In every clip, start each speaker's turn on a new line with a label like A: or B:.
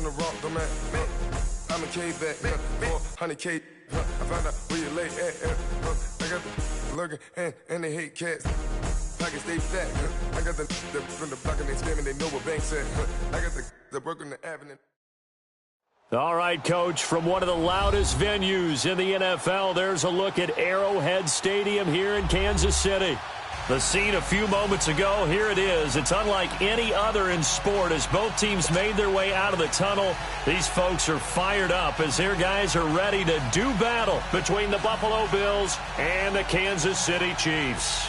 A: on the rock, the man. I'm a K-back, 400K. I found out where you lay at. I got the lurking and they hate cats. Pockets stay fat. I got the from the block and they scamming, they know what banks at. I got the work on the avenue.
B: All right, Coach, from one of the loudest venues in the NFL, there's a look at Arrowhead Stadium here in Kansas City. The scene a few moments ago, here it is. It's unlike any other in sport as both teams made their way out of the tunnel. These folks are fired up as their guys are ready to do battle between the Buffalo Bills and the Kansas City Chiefs.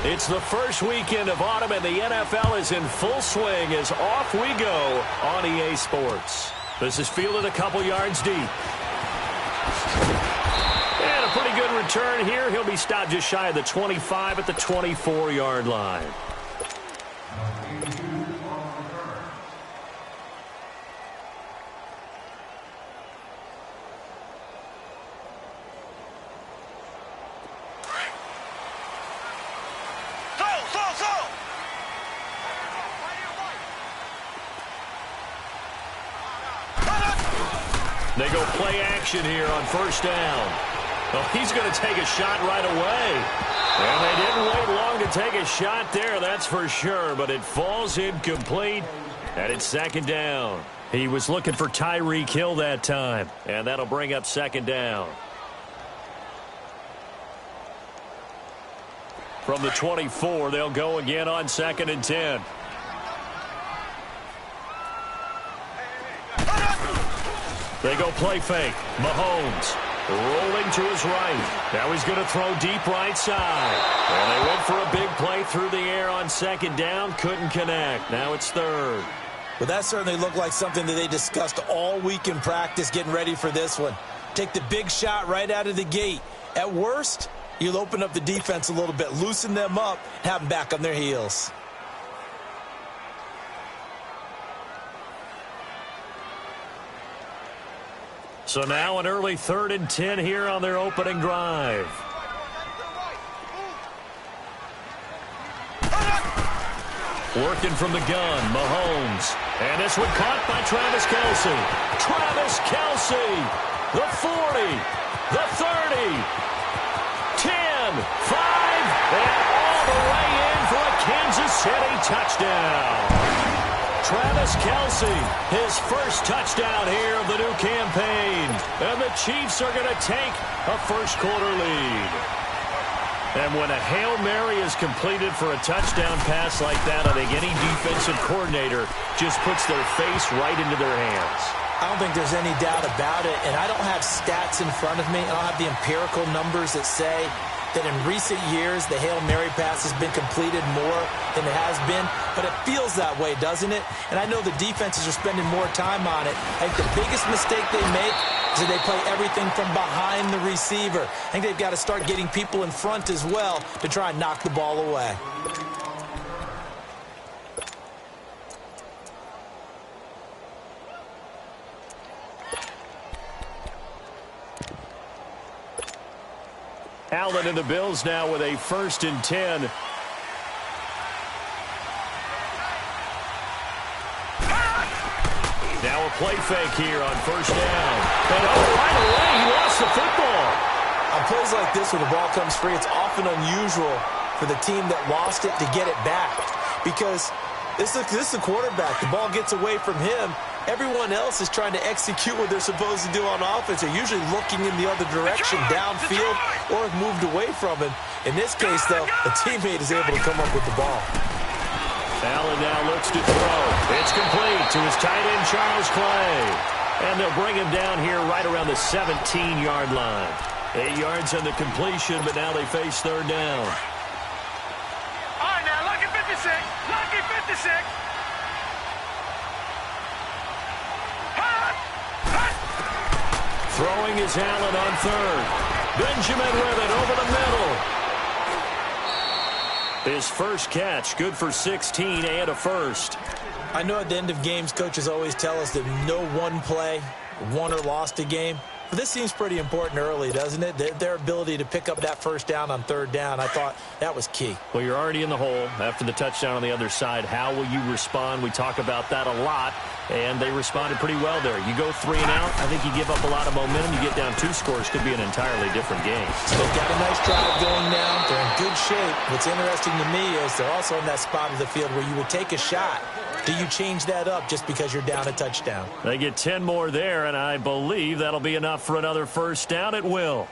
B: It's the first weekend of autumn, and the NFL is in full swing as off we go on EA Sports. This is fielded a couple yards deep. And a pretty good return here. He'll be stopped just shy of the 25 at the 24-yard line. They go play action here on first down. Well, he's going to take a shot right away. And they didn't wait long to take a shot there, that's for sure. But it falls incomplete, and it's second down. He was looking for Tyreek Hill that time, and that'll bring up second down. From the 24, they'll go again on 2nd and 10. They go play fake. Mahomes rolling to his right. Now he's going to throw deep right side. And they went for a big play through the air on second down. Couldn't connect. Now it's third.
C: Well, that certainly looked like something that they discussed all week in practice getting ready for this one. Take the big shot right out of the gate. At worst, you'll open up the defense a little bit, loosen them up, have them back on their heels.
B: So now an early 3rd and 10 here on their opening drive. Working from the gun, Mahomes. And this one caught by Travis Kelce. Travis Kelce, the 40, the 30, 10, 5, and all the way in for a Kansas City touchdown. Travis Kelce, his first touchdown here of the new campaign. And the Chiefs are going to take a first-quarter lead. And when a Hail Mary is completed for a touchdown pass like that, I think any defensive coordinator just puts their face right into their hands.
C: I don't think there's any doubt about it, and I don't have stats in front of me. I don't have the empirical numbers that say that in recent years the Hail Mary pass has been completed more than it has been, but it feels that way, doesn't it? And I know the defenses are spending more time on it. I think the biggest mistake they make is that they play everything from behind the receiver. I think they've got to start getting people in front as well to try and knock the ball away.
B: Allen and the Bills now with a 1st and 10. Now a play fake here on first down. And right away, he lost the football.
C: On plays like this, when the ball comes free, it's often unusual for the team that lost it to get it back. Because this is the quarterback. The ball gets away from him. Everyone else is trying to execute what they're supposed to do on offense. They're usually looking in the other direction, downfield, or have moved away from him. In this case, though, a teammate is able to come up with the ball.
B: Allen now looks to throw. It's complete to his tight end, Charles Clay. And they'll bring him down here right around the 17-yard line. 8 yards on the completion, but now they face third down.
D: All right, now, lucky 56. Lucky 56.
B: Throwing is Allen on third. Benjamin with it over the middle. His first catch, good for 16 and a first.
C: I know at the end of games, coaches always tell us that no one play won or lost a game. But this seems pretty important early, doesn't it? Their ability to pick up that first down on third down, I thought that was key.
B: Well, you're already in the hole after the touchdown on the other side. How will you respond? We talk about that a lot, and they responded pretty well there. You go 3 and out, I think you give up a lot of momentum. You get down 2 scores, could be an entirely different game.
C: So they've got a nice drive going now. They're in good shape. What's interesting to me is they're also in that spot of the field where you would take a shot. Do you change that up just because you're down a touchdown?
B: They get 10 more there, and I believe that'll be enough for another first down. It will.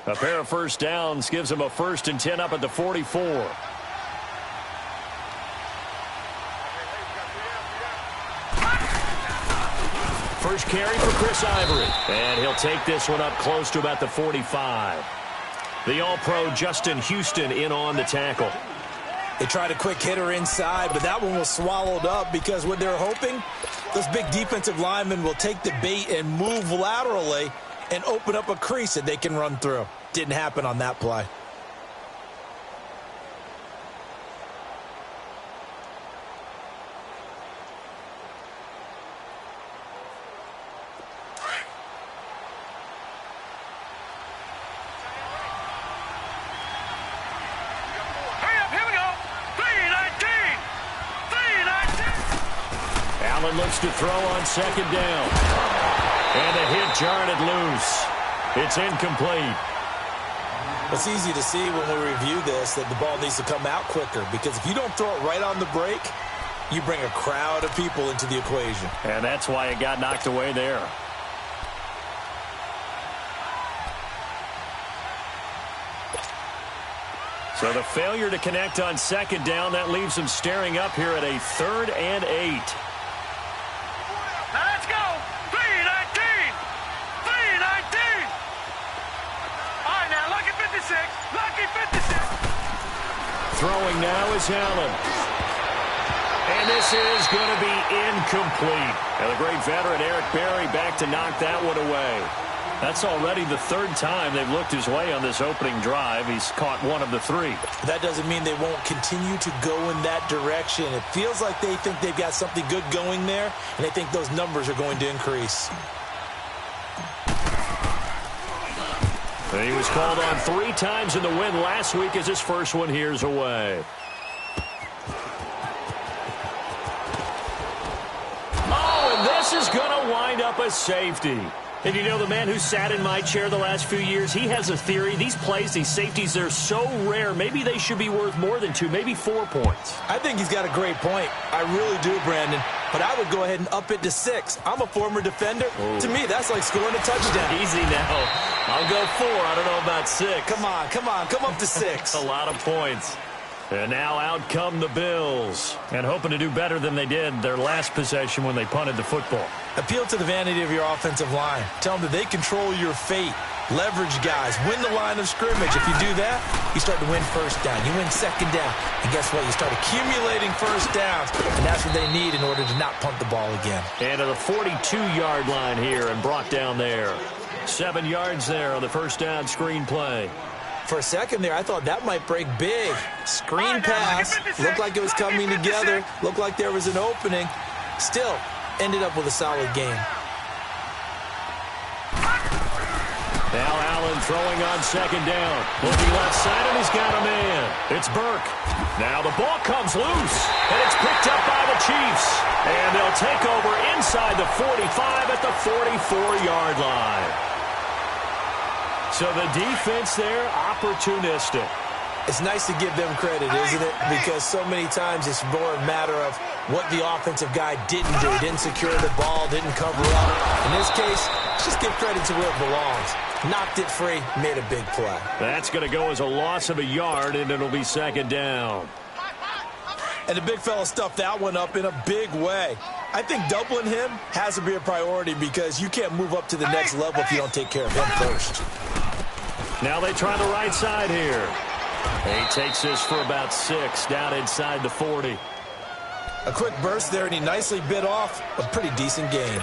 B: A pair of first downs gives them a 1st and 10 up at the 44. First carry for Chris Ivory. And he'll take this one up close to about the 45. The All-Pro Justin Houston in on the tackle.
C: They tried a quick hitter inside, but that one was swallowed up because what they're hoping, those big defensive linemen will take the bait and move laterally and open up a crease that they can run through. Didn't happen on that play.
B: Looks to throw on second down. And a hit jarred it loose. It's incomplete.
C: It's easy to see when we review this that the ball needs to come out quicker, because if you don't throw it right on the break, you bring a crowd of people into the equation.
B: And that's why it got knocked away there. So the failure to connect on second down, that leaves them staring up here at a 3rd and 8.
D: Now let's go. 3-19. 3-19. All right, now, lucky 56. Lucky 56.
B: Throwing now is Allen. And this is going to be incomplete. And the great veteran Eric Berry back to knock that one away. That's already the 3rd time they've looked his way on this opening drive. He's caught 1 of the 3.
C: That doesn't mean they won't continue to go in that direction. It feels like they think they've got something good going there, and they think those numbers are going to increase.
B: And he was called on 3 times in the win last week as his first one here's away. Oh, and this is going to wind up a safety. And you know, the man who sat in my chair the last few years, he has a theory. These plays, these safeties, they're so rare. Maybe they should be worth more than 2, maybe 4 points.
C: I think he's got a great point. I really do, Brandon. But I would go ahead and up it to 6. I'm a former defender. Ooh. To me, that's like scoring a touchdown.
B: Easy now. I'll go 4. I don't know about 6.
C: Come on. Come up to 6.
B: A lot of points. And now out come the Bills. And hoping to do better than they did their last possession when they punted the football.
C: Appeal to the vanity of your offensive line. Tell them that they control your fate. Leverage guys. Win the line of scrimmage. If you do that, you start to win first down. You win second down. And guess what? You start accumulating first downs. And that's what they need in order to not punt the ball again.
B: And to the 42-yard line here and brought down there. 7 yards there on the first down screen play.
C: For a second there, I thought that might break big. Screen pass. Looked like it was coming together. Looked like there was an opening. Still, ended up with a solid game.
B: Now Allen throwing on second down. Looking left side, and he's got a man. It's Burke. Now the ball comes loose, and it's picked up by the Chiefs. And they'll take over inside the 45 at the 44-yard line. So the defense there, opportunistic.
C: It's nice to give them credit, isn't it? Because so many times it's more a matter of what the offensive guy didn't do. Didn't secure the ball, didn't cover up. In this case, just give credit to where it belongs. Knocked it free, made a big play.
B: That's going to go as a loss of a yard, and it'll be second down.
C: And the big fella stuffed that one up in a big way. I think doubling him has to be a priority because you can't move up to the next level if you don't take care of him first.
B: Now they try the right side here. He takes this for about 6 down inside the 40.
C: A quick burst there, and he nicely bit off a pretty decent gain.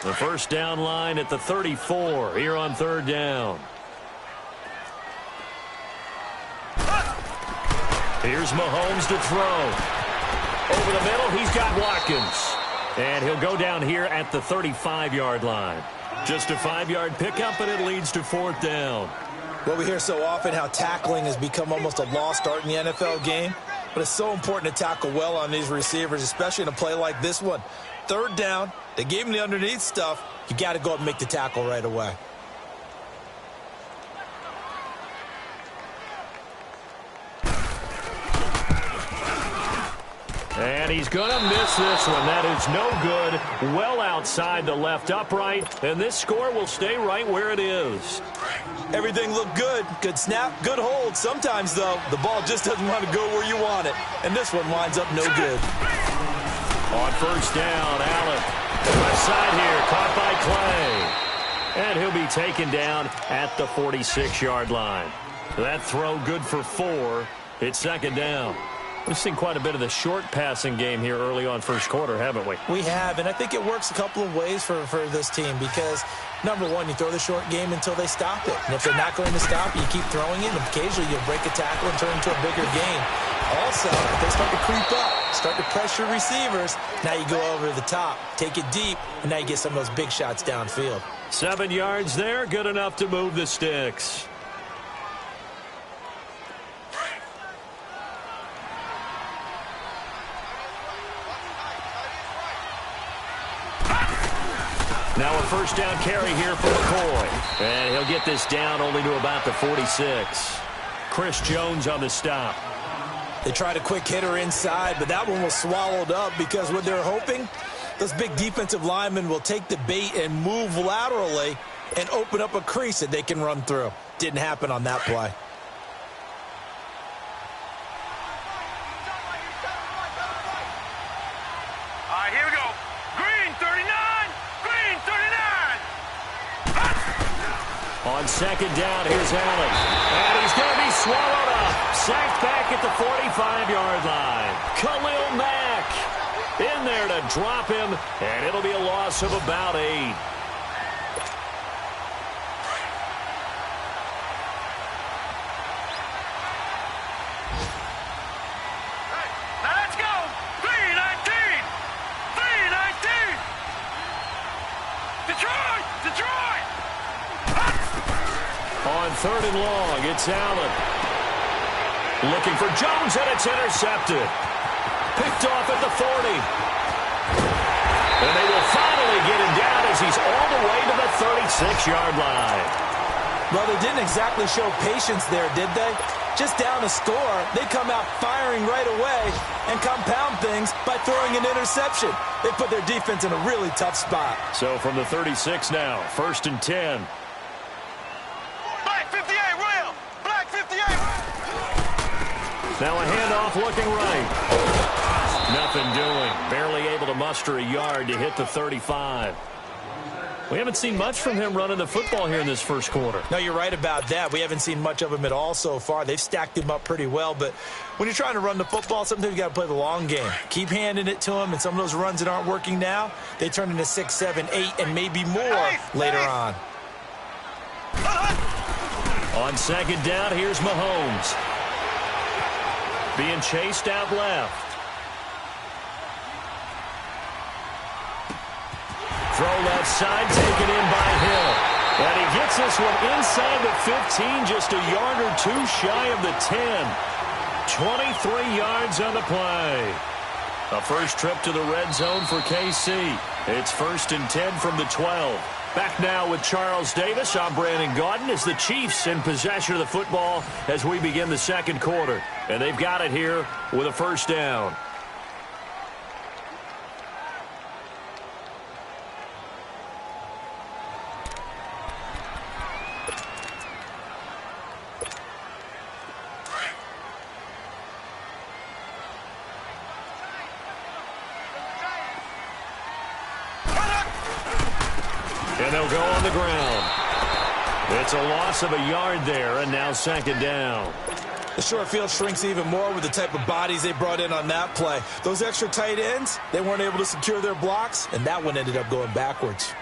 B: The first down line at the 34 here on third down. Here's Mahomes to throw. Over the middle, he's got Watkins. And he'll go down here at the 35-yard line. Just a 5-yard pickup, and it leads to 4th down.
C: Well, we hear so often how tackling has become almost a lost art in the NFL game. But it's so important to tackle well on these receivers, especially in a play like this one. 3rd down, they gave him the underneath stuff. You got to go up and make the tackle right away.
B: And he's going to miss this one. That is no good. Well outside the left upright. And this score will stay right where it is.
C: Everything looked good. Good snap, good hold. Sometimes, though, the ball just doesn't want to go where you want it. And this one winds up no good.
B: On 1st down, Allen. Left side here, caught by Clay. And he'll be taken down at the 46-yard line. That throw good for 4. It's 2nd down. We've seen quite a bit of the short passing game here early on first quarter, haven't we?
C: We have, and I think it works a couple of ways for this team because, number one, you throw the short game until they stop it. And if they're not going to stop it, you keep throwing it, and occasionally you'll break a tackle and turn it into a bigger game. Also, if they start to creep up, start to pressure receivers, now you go over the top, take it deep, and now you get some of those big shots downfield.
B: 7 yards there, good enough to move the sticks. Now a 1st down carry here for McCoy. And he'll get this down only to about the 46. Chris Jones on the stop.
C: They tried a quick hitter inside, but that one was swallowed up because what they're hoping, those big defensive linemen will take the bait and move laterally and open up a crease that they can run through. Didn't happen on that play.
D: All right, here we go. Green 39. Green 39.
B: On 2nd down, here's Allen. And he's going to be swallowed up. Sacked back at the 45-yard line. Khalil Mack in there to drop him, and it'll be a loss of about 8. On 3rd and long, it's Allen. Looking for Jones, and it's intercepted. Picked off at the 40. And they will finally get him down as he's all the way to the 36-yard line.
C: Well, they didn't exactly show patience there, did they? Just down a score, they come out firing right away and compound things by throwing an interception. They put their defense in a really tough spot.
B: So from the 36 now, 1st and 10.
D: Black 58, Will. Black 58.
B: Now a handoff looking right. Nothing doing. Barely able to muster a yard to hit the 35. We haven't seen much from him running the football here in this first quarter.
C: No, you're right about that. We haven't seen much of him at all so far. They've stacked him up pretty well, but when you're trying to run the football, sometimes you got to play the long game. Keep handing it to him, and some of those runs that aren't working now, they turn into 6, 7, 8, and maybe more later on.
B: On 2nd down, here's Mahomes. Being chased out left. Throw left side, taken in by Hill. And he gets this one inside the 15, just a yard or 2 shy of the 10. 23 yards on the play. A first trip to the red zone for KC. It's 1st and 10 from the 12. Back now with Charles Davis. I'm Brandon Gaudin as the Chiefs in possession of the football as we begin the second quarter. And they've got it here with a 1st down. And they'll go on the ground. It's a loss of a yard there, and now 2nd down.
C: The short field shrinks even more with the type of bodies they brought in on that play. Those extra tight ends, they weren't able to secure their blocks, and that one ended up going backwards.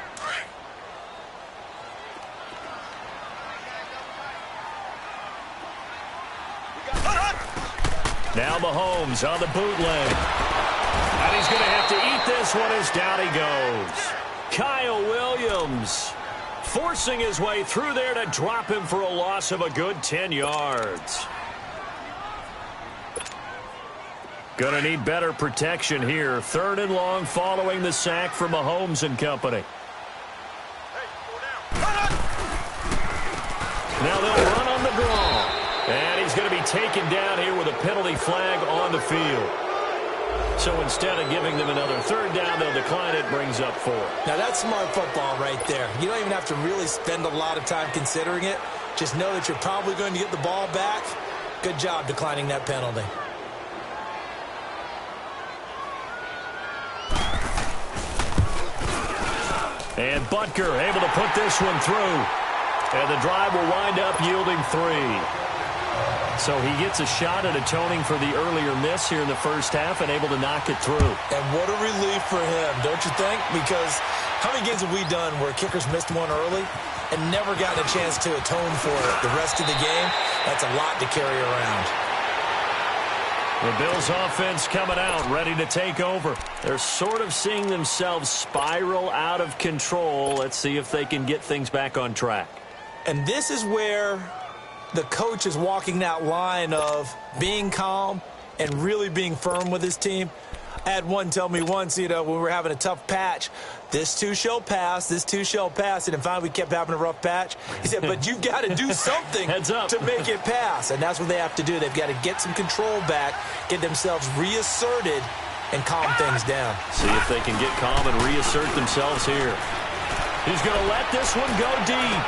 B: Now Mahomes on the bootleg. And he's going to have to eat this one as down he goes. Kyle Williams forcing his way through there to drop him for a loss of a good 10 yards. Going to need better protection here. 3rd and long following the sack from Mahomes and company. Now they'll run on the draw. And he's going to be taken down here with a penalty flag on the field. So instead of giving them another 3rd down, they'll decline it, brings up 4.
C: Now that's smart football right there. You don't even have to really spend a lot of time considering it. Just know that you're probably going to get the ball back. Good job declining that penalty.
B: And Butker able to put this one through. And the drive will wind up yielding 3. So he gets a shot at atoning for the earlier miss here in the first half and able to knock it through.
C: And what a relief for him, don't you think? Because how many games have we done where kickers missed one early and never gotten a chance to atone for it the rest of the game? That's a lot to carry around.
B: The Bills offense coming out, ready to take over. They're sort of seeing themselves spiral out of control. Let's see if they can get things back on track.
C: And this is where the coach is walking that line of being calm and really being firm with his team. I had one tell me once, when we were having a tough patch, this too shall pass, this too shall pass. And finally we kept having a rough patch. He said, but you've got to do something to make it pass. And that's what they have to do. They've got to get some control back, get themselves reasserted, and calm things down.
B: See if they can get calm and reassert themselves here. He's going to let this one go deep.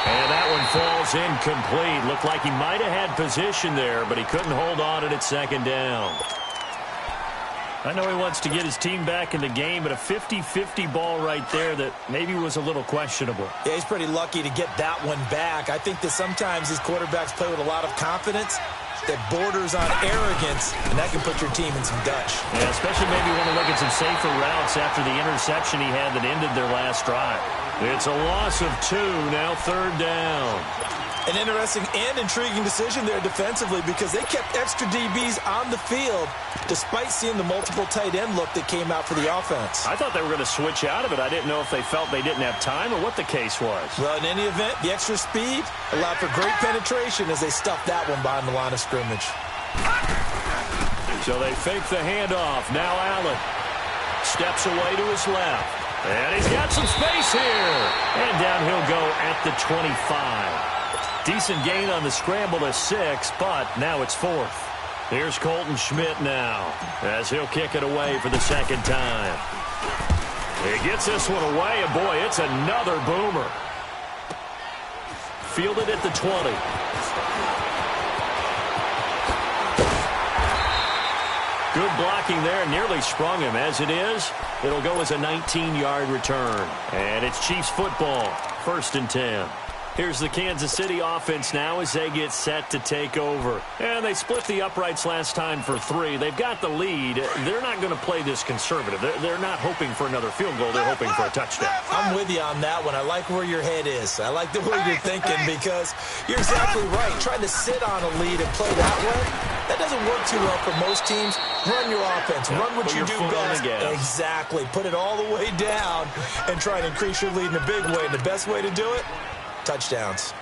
B: And that one falls incomplete. Looked like he might have had position there, but he couldn't hold on at 2nd down. I know he wants to get his team back in the game, but a 50-50 ball right there that maybe was a little questionable.
C: Yeah, he's pretty lucky to get that one back. I think that sometimes these quarterbacks play with a lot of confidence that borders on arrogance, and that can put your team in some Dutch.
B: Yeah, especially maybe when you look at some safer routes after the interception he had that ended their last drive. It's a loss of 2, now 3rd down.
C: An interesting and intriguing decision there defensively because they kept extra DBs on the field despite seeing the multiple tight end look that came out for the offense.
B: I thought they were going to switch out of it. I didn't know if they felt they didn't have time or what the case was.
C: Well, in any event, the extra speed allowed for great penetration as they stuffed that one behind the line of scrimmage.
B: So they fake the handoff. Now Allen steps away to his left. And he's got some space here. And down he'll go at the 25. Decent gain on the scramble to 6, but now it's 4th. Here's Colton Schmidt now as he'll kick it away for the 2nd time. He gets this one away, and boy, it's another boomer. Fielded at the 20. Good blocking there, nearly sprung him. As it is, it'll go as a 19-yard return. And it's Chiefs football, 1st and 10. Here's the Kansas City offense now as they get set to take over. And they split the uprights last time for 3. They've got the lead. They're not going to play this conservative. They're not hoping for another field goal. They're hoping for a touchdown.
C: I'm with you on that one. I like where your head is. I like the way you're thinking because you're exactly right. Trying to sit on a lead and play that way, that doesn't work too well for most teams. Run your offense. Run what you do best. Exactly. Put it all the way down and try and increase your lead in a big way. And the best way to do it, touchdowns.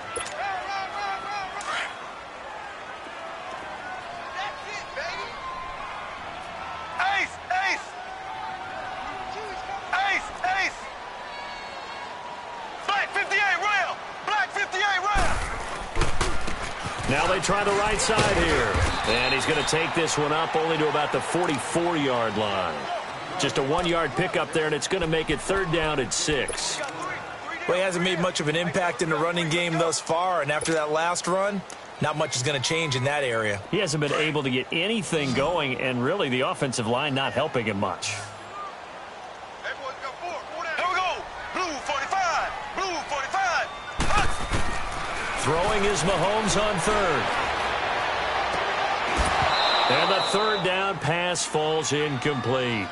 B: Now they try the right side here. And he's going to take this one up only to about the 44-yard line. Just a 1-yard pickup there, and it's going to make it 3rd down at 6.
C: Well, he hasn't made much of an impact in the running game thus far, and after that last run, not much is going to change in that area.
B: He hasn't been able to get anything going, and really the offensive line not helping him much.
D: Here we go. Blue 45. Blue 45.
B: Throwing is Mahomes on 3rd. And the 3rd down pass falls incomplete.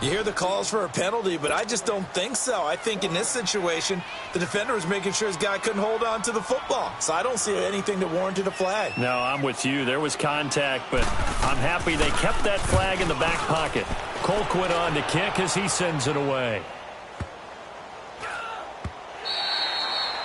C: You hear the calls for a penalty, but I just don't think so. I think in this situation, the defender was making sure his guy couldn't hold on to the football. So I don't see anything that warranted a flag.
B: No, I'm with you. There was contact, but I'm happy they kept that flag in the back pocket. Colquitt on to kick as he sends it away.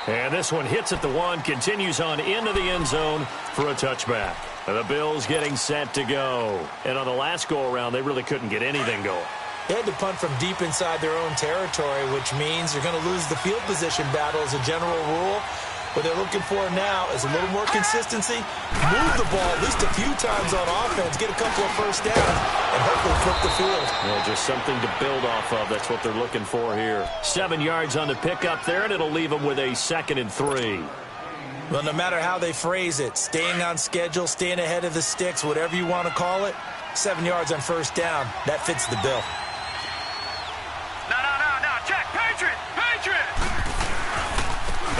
B: And this one hits at the 1, continues on into the end zone for a touchback. And the Bills getting set to go. And on the last go-around, they really couldn't get anything going.
C: They had to punt from deep inside their own territory, which means you're going to lose the field position battle as a general rule. What they're looking for now is a little more consistency, move the ball at least a few times on offense, get a couple of first downs, and hopefully flip the field.
B: Well, just something to build off of. That's what they're looking for here. 7 yards on the pickup there, and it'll leave them with a 2nd and 3.
C: Well, no matter how they phrase it, staying on schedule, staying ahead of the sticks, whatever you want to call it, 7 yards on first down, that fits the bill.
D: No, check, Patriot!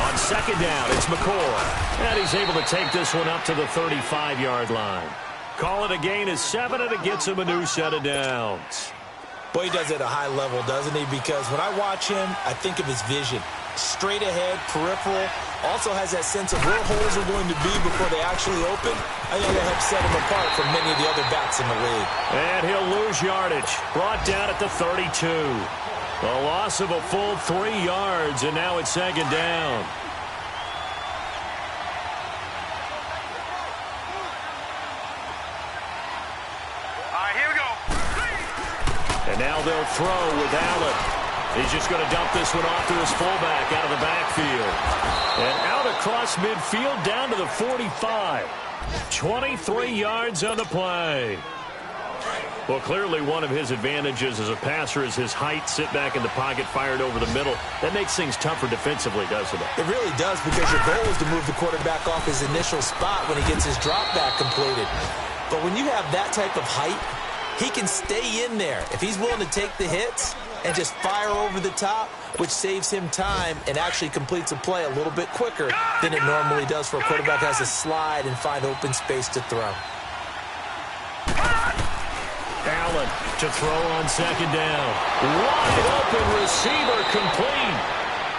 B: On 2nd down, it's McCoy. And he's able to take this one up to the 35-yard line. Call it a gain of 7, and it gets him a new set of downs.
C: Boy, he does it at a high level, doesn't he? Because when I watch him, I think of his vision. Straight ahead, peripheral, also has that sense of where holes are going to be before they actually open. I think that helps set him apart from many of the other backs in the league.
B: And he'll lose yardage. Brought down at the 32. A loss of a full 3 yards, and now it's 2nd down.
D: All right, here we go.
B: And now they'll throw with Allen. He's just going to dump this one off to his fullback out of the backfield. And out across midfield down to the 45. 23 yards on the play. Well, clearly one of his advantages as a passer is his height. Sit back in the pocket, fired over the middle. That makes things tougher defensively, doesn't it?
C: It really does, because your goal is to move the quarterback off his initial spot when he gets his drop back completed. But when you have that type of height, he can stay in there if he's willing to take the hits and just fire over the top, which saves him time and actually completes a play a little bit quicker than it normally does for a quarterback that has to slide and find open space to throw.
B: Allen to throw on 2nd down. Wide open receiver complete.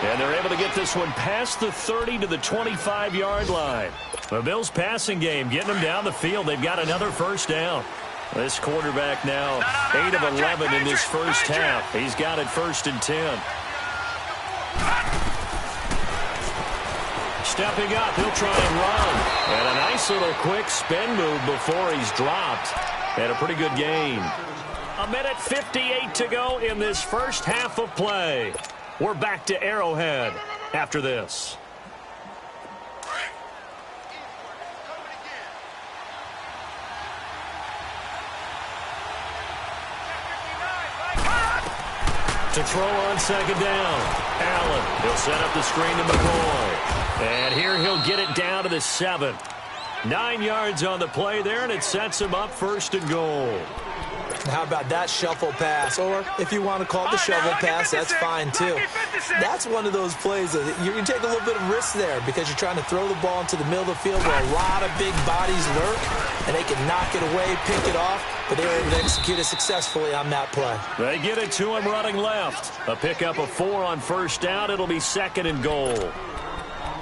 B: And they're able to get this one past the 30 to the 25-yard line. The Bills passing game getting them down the field. They've got another first down. This quarterback now 8 of 11 in this first half. He's got it 1st and 10. Stepping up, he'll try and run. And a nice little quick spin move before he's dropped. And a pretty good gain. 1:58 to go in this first half of play. We're back to Arrowhead after this. To throw on 2nd down. Allen, he'll set up the screen to McCoy. And here he'll get it down to the 7. 9 yards on the play there, and it sets him up 1st and goal.
C: How about that shuffle pass? Or if you want to call it the shovel pass, that's fine too. That's one of those plays that you can take a little bit of risk there because you're trying to throw the ball into the middle of the field where a lot of big bodies lurk, and they can knock it away, pick it off, but they were able to execute it successfully on that play.
B: They get it to him running left. A pickup of 4 on 1st down. It'll be 2nd and goal.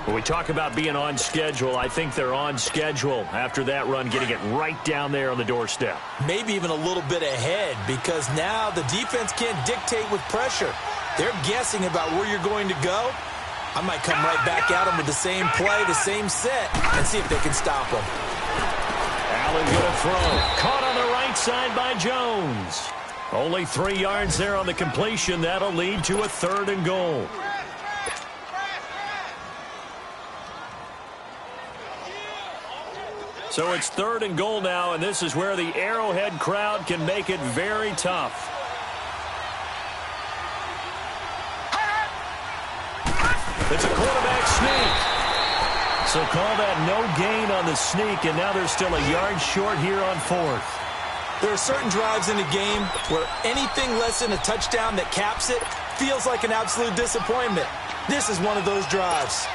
B: When we talk about being on schedule, I think they're on schedule after that run, getting it right down there on the doorstep.
C: Maybe even a little bit ahead, because now the defense can't dictate with pressure. They're guessing about where you're going to go. I might come right back at them with the same play, the same set, and see if they can stop them.
B: Allen going to throw. Caught on the right side by Jones. Only 3 yards there on the completion. That'll lead to a 3rd and goal. So it's 3rd and goal now, and this is where the Arrowhead crowd can make it very tough. It's a quarterback sneak. So call that no gain on the sneak, and now they're still a yard short here on 4th.
C: There are certain drives in a game where anything less than a touchdown that caps it feels like an absolute disappointment. This is one of those drives.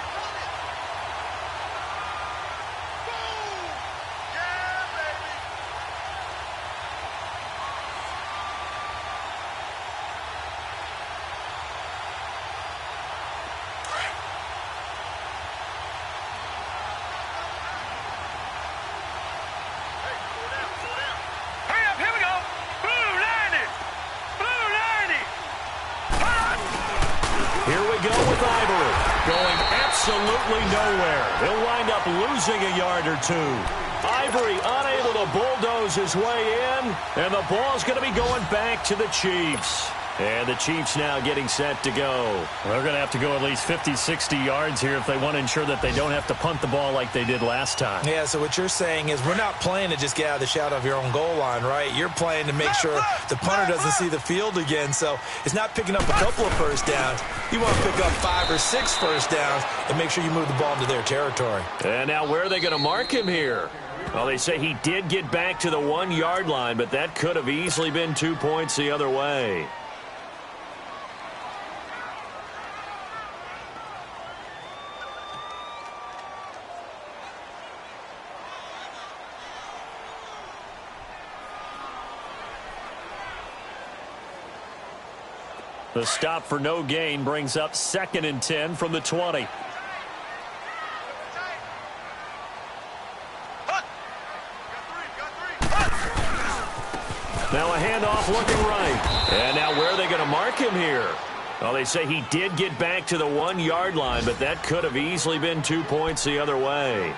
B: Here we go with Ivory. Going absolutely nowhere. He'll wind up losing a yard or two. Ivory unable to bulldoze his way in, and the ball's going to be going back to the Chiefs. And the Chiefs now getting set to go.
E: They're going to have to go at least 50, 60 yards here if they want to ensure that they don't have to punt the ball like they did last time.
C: Yeah, so what you're saying is we're not playing to just get out of the shadow of your own goal line, right? You're playing to make sure the punter doesn't see the field again. So it's not picking up a couple of first downs. You want to pick up 5 or 6 first downs and make sure you move the ball into their territory.
B: And now where are they going to mark him here? Well, they say he did get back to the 1-yard line, but that could have easily been 2 points the other way.
E: The stop for no gain brings up 2nd and 10 from the 20.
B: Now a handoff looking right. And now where are they going to mark him here? Well, they say he did get back to the 1-yard line, but that could have easily been 2 points the other way.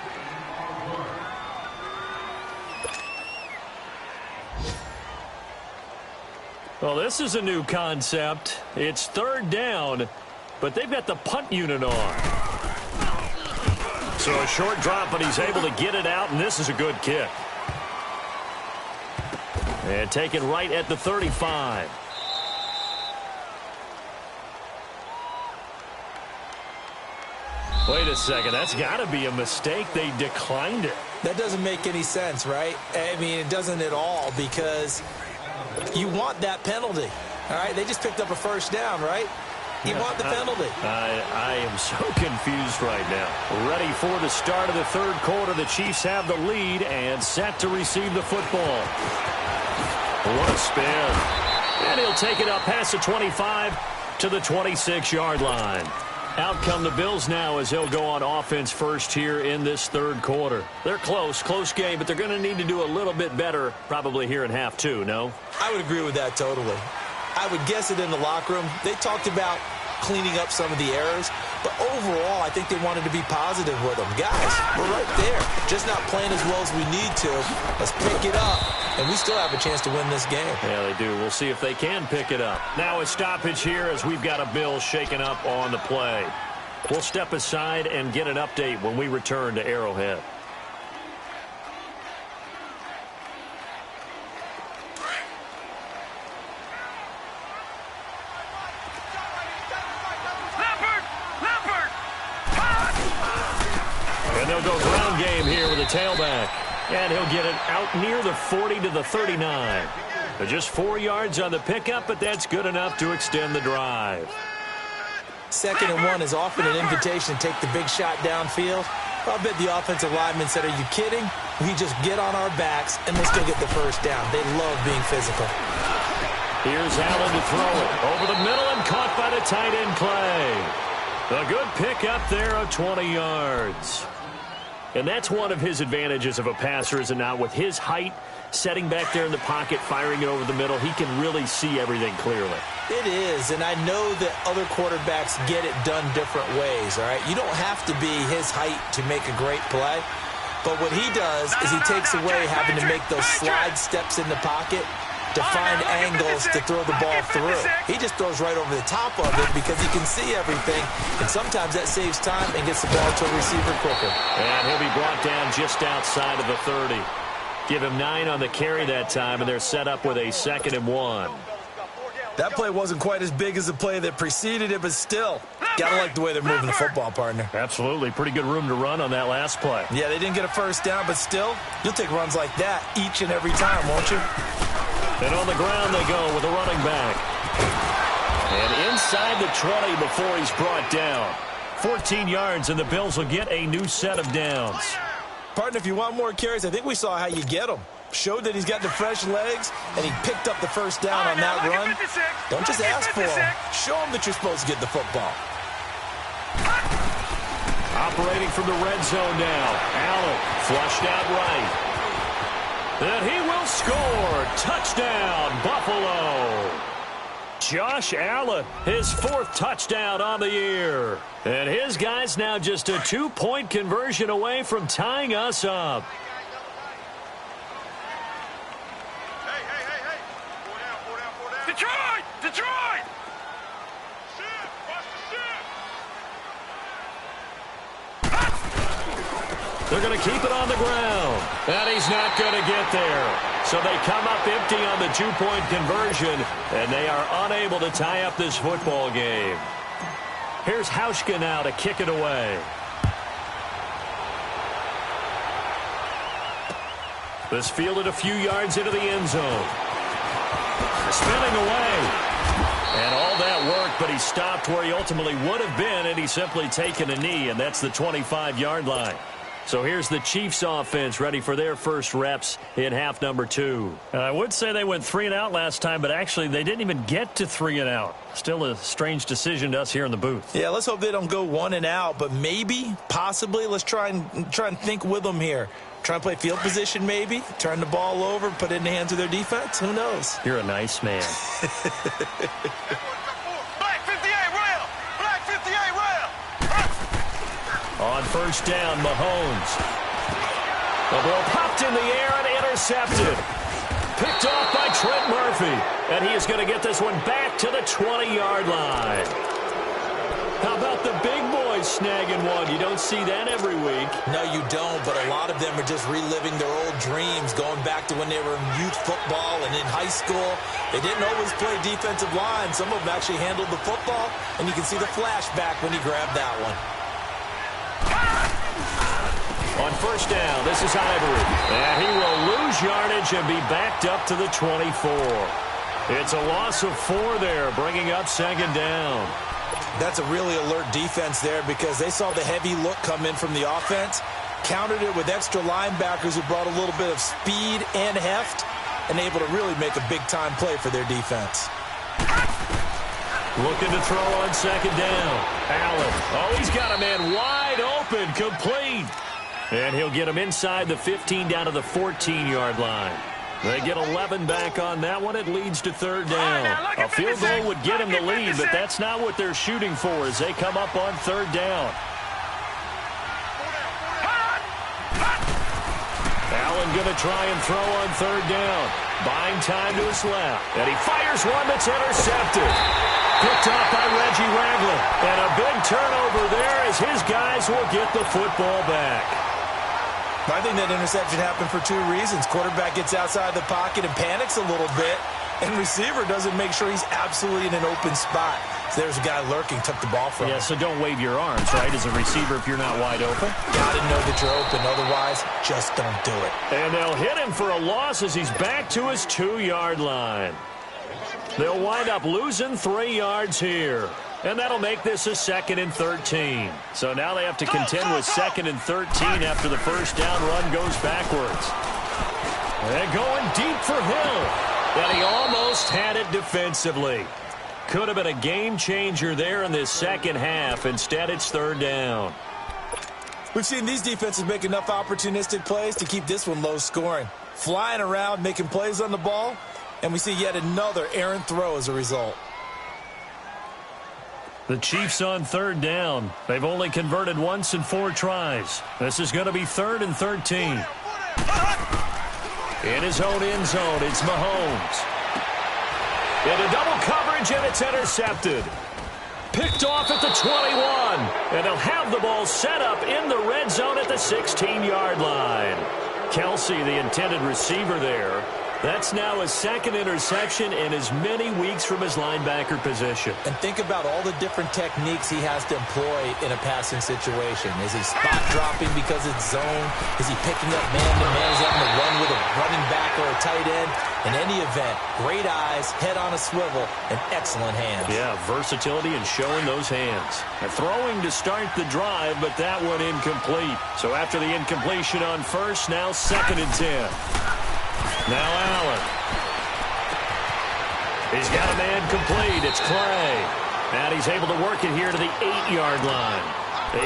E: Well, this is a new concept. It's 3rd down, but they've got the punt unit on.
B: So a short drop, but he's able to get it out, and this is a good kick. And taken right at the 35.
E: Wait a second. That's got to be a mistake. They declined it.
C: That doesn't make any sense, right? I mean, it doesn't at all because you want that penalty. All right, they just picked up a first down, right? You want the penalty.
E: I am so confused right now.
B: Ready for the start of the 3rd quarter. The Chiefs have the lead and set to receive the football. What a spin. And he'll take it up past the 25 to the 26-yard line. Out come the Bills now as they'll go on offense first here in this 3rd quarter. They're close game, but they're going to need to do a little bit better probably here in half 2, no?
C: I would agree with that totally. I would guess it in the locker room. They talked about cleaning up some of the errors, but overall, I think they wanted to be positive with them. Guys, we're right there. Just not playing as well as we need to. Let's pick it up, and we still have a chance to win this game.
B: Yeah, they do. We'll see if they can pick it up. Now a stoppage here as we've got a Bill shaken up on the play. We'll step aside and get an update when we return to Arrowhead. And they'll go ground game here with a tailback. And he'll get it out near the 40 to the 39. But just 4 yards on the pickup, but that's good enough to extend the drive.
C: 2nd and 1 is often an invitation to take the big shot downfield. I bet the offensive lineman said, are you kidding? We just get on our backs and let's go get the first down. They love being physical.
B: Here's Allen to throw it. Over the middle and caught by the tight end Clay. A good pickup there of 20 yards. And that's one of his advantages of a passer, is it not? With his height, setting back there in the pocket, firing it over the middle, he can really see everything clearly.
C: It is, and I know that other quarterbacks get it done different ways, all right? You don't have to be his height to make a great play, but what he does is he takes away having to make those slide steps in the pocket to find angles to throw the ball through. He just throws right over the top of it because he can see everything, and sometimes that saves time and gets the ball to a receiver quicker.
B: And he'll be brought down just outside of the 30. Give him 9 on the carry that time, and they're set up with a 2nd and 1.
C: That play wasn't quite as big as the play that preceded it, but still, gotta like the way they're moving the football, partner.
E: Absolutely. Pretty good room to run on that last play.
C: Yeah, they didn't get a first down, but still, you'll take runs like that each and every time, won't you?
B: And on the ground they go with a running back. And inside the 20 before he's brought down. 14 yards, and the Bills will get a new set of downs.
C: Partner, if you want more carries, I think we saw how you get them. Showed that he's got the fresh legs, and he picked up the first down on that run. Don't just ask for him. Show him that you're supposed to get the football.
B: Operating from the red zone now. Allen flushed out right. And he will score. Touchdown, Buffalo.
E: Josh Allen, his 4th touchdown on the year. And his guys now just a 2-point conversion away from tying us up.
D: Detroit! Detroit!
E: They're going to keep it on the ground. And he's not going to get there. So they come up empty on the 2-point conversion, and they are unable to tie up this football game. Here's Hauschka now to kick it away. This fielded a few yards into the end zone. Spinning away. And all that work, but he stopped where he ultimately would have been, and he's simply taken a knee, and that's the 25-yard line. So here's the Chiefs offense ready for their first reps in half number 2.
B: I would say they went 3 and out last time, but actually they didn't even get to 3 and out. Still a strange decision to us here in the booth.
C: Yeah, let's hope they don't go 1 and out, but maybe, possibly, let's try and think with them here. Try and play field position maybe, turn the ball over, put it in the hands of their defense. Who knows?
B: You're a nice man.
D: Black 58 rail! Black 58 rail!
E: On first down, Mahomes. The ball popped in the air and intercepted. Picked off by Trent Murphy. And he is going to get this one back to the 20-yard line. How about the big boys snagging one? You don't see that every week.
C: No, you don't, but a lot of them are just reliving their old dreams, going back to when they were in youth football and in high school. They didn't always play defensive line. Some of them actually handled the football, and you can see the flashback when he grabbed that one.
E: On first down, this is Ivory. And he will lose yardage and be backed up to the 24. It's a loss of 4 there, bringing up second down.
C: That's a really alert defense there because they saw the heavy look come in from the offense, countered it with extra linebackers who brought a little bit of speed and heft, and able to really make a big-time play for their defense.
E: Looking to throw on second down. Allen. Oh, he's got a man wide open, complete. And he'll get him inside the 15 down to the 14-yard line. They get 11 back on that one. It leads to third down. A field goal would get him the lead, but that's not what they're shooting for as they come up on third down. Allen going to try and throw on third down. Buying time to his left. And he fires one that's intercepted. Picked off by Reggie Ragland. And a big turnover there as his guys will get the football back.
C: I think that interception happened for 2 reasons. Quarterback gets outside the pocket and panics a little bit, and receiver doesn't make sure he's absolutely in an open spot. So there's a guy lurking, took the ball from him.
B: Yeah, so don't wave your arms, right, as a receiver if you're not wide open.
C: Got to know that you're open. Otherwise, just don't do it.
E: And they'll hit him for a loss as he's back to his 2-yard line. They'll wind up losing 3 yards here. And that'll make this a 2nd and 13. So now they have to contend with 2nd and 13 after the first down run goes backwards. They're going deep for Hill. And he almost had it defensively. Could have been a game changer there in this second half. Instead, it's third down.
C: We've seen these defenses make enough opportunistic plays to keep this one low scoring. Flying around, making plays on the ball, and we see yet another errant throw as a result.
B: The Chiefs on third down. They've only converted once in 4 tries. This is going to be 3rd and 13.
E: In his own end zone, it's Mahomes. Into double coverage, and it's intercepted. Picked off at the 21. And they'll have the ball set up in the red zone at the 16-yard line. Kelsey, the intended receiver there. That's now his 2nd interception in as many weeks from his linebacker position.
C: And think about all the different techniques he has to employ in a passing situation. Is he spot dropping because it's zone? Is he picking up man-to-man? Is he having to run with a running back or a tight end? In any event, great eyes, head on a swivel, and excellent hands.
E: Yeah, versatility and showing those hands. And throwing to start the drive, but that one incomplete. So after the incompletion on first, now 2nd and 10. Now Allen. He's got a man complete. It's Clay. And he's able to work it here to the 8-yard line.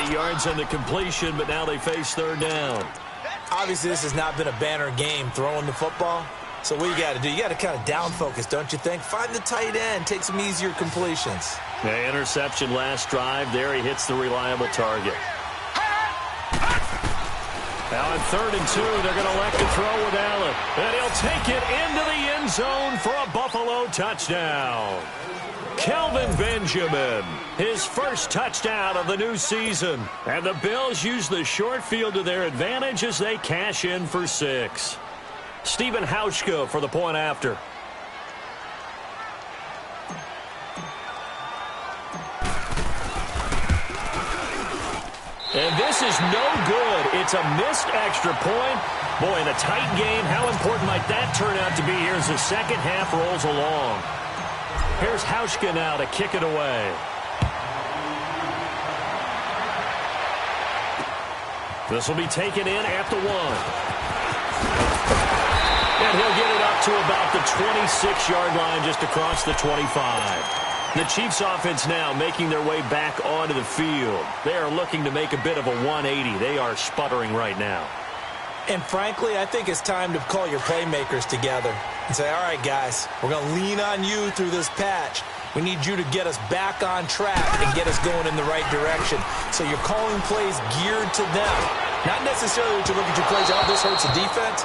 E: 8 yards on the completion, but now they face third down.
C: Obviously, this has not been a banner game throwing the football, So what you got to do, you got to kind of down focus, don't you think? Find the tight end, take some easier completions.
E: The interception last drive. There he hits the reliable target. Now in 3rd and 2, they're going to elect to throw with Allen. And he'll take it into the end zone for a Buffalo touchdown. Kelvin Benjamin, his first touchdown of the new season. And the Bills use the short field to their advantage as they cash in for 6. Stephen Hauschka for the point after. And this is no good. It's a missed extra point. Boy, in a tight game, how important might that turn out to be here as the second half rolls along? Here's Hauschka now to kick it away. This will be taken in at the 1. And he'll get it up to about the 26-yard line just across the 25. The Chiefs offense now making their way back onto the field. They are looking to make a bit of a 180. They are sputtering right now.
C: And frankly, I think it's time to call your playmakers together and say, all right, guys, we're going to lean on you through this patch. We need you to get us back on track and get us going in the right direction. So you're calling plays geared to them. Not necessarily to look at your plays, oh, this hurts the defense.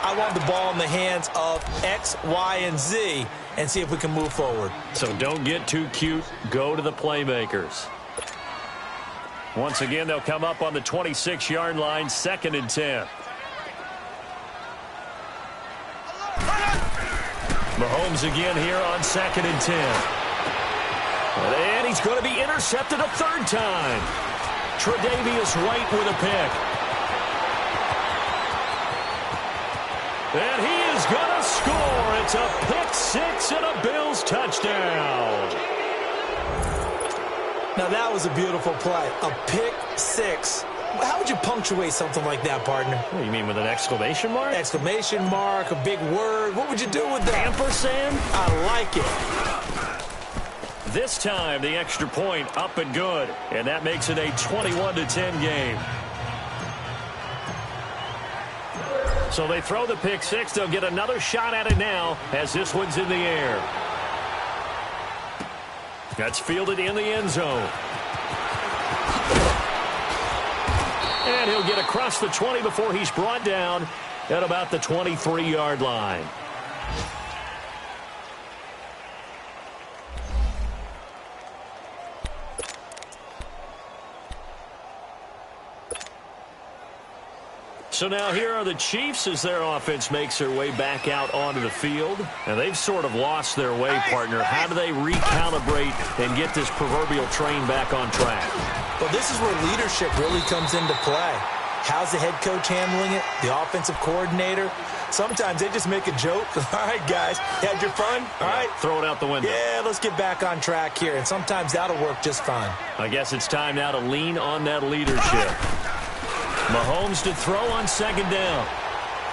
C: I want the ball in the hands of X, Y, and Z and see if we can move forward.
E: So don't get too cute. Go to the playmakers. Once again, they'll come up on the 26-yard line, 2nd and 10. Mahomes again here on 2nd and 10. And he's going to be intercepted a 3rd time. Tre'Davious White with a pick. And he is going to score. It's a pick 6 and a Bills touchdown.
C: Now that was a beautiful play. A pick 6. How would you punctuate something like that, partner?
E: What do you mean, with an exclamation mark?
C: Exclamation mark, a big word. What would you do with that?
E: Ampersand?
C: I like it.
E: This time, the extra point up and good. And that makes it a 21-10 game. So they throw the pick 6. They'll get another shot at it now as this one's in the air. That's fielded in the end zone. And he'll get across the 20 before he's brought down at about the 23-yard line. So now here are the Chiefs as their offense makes their way back out onto the field. And they've sort of lost their way, partner. How do they recalibrate and get this proverbial train back on track?
C: Well, this is where leadership really comes into play. How's the head coach handling it? The offensive coordinator? Sometimes they just make a joke. All right, guys, had your fun? All right.
E: Throw it out the window.
C: Yeah, let's get back on track here. And sometimes that'll work just fine.
E: I guess it's time now to lean on that leadership. Mahomes to throw on 2nd down.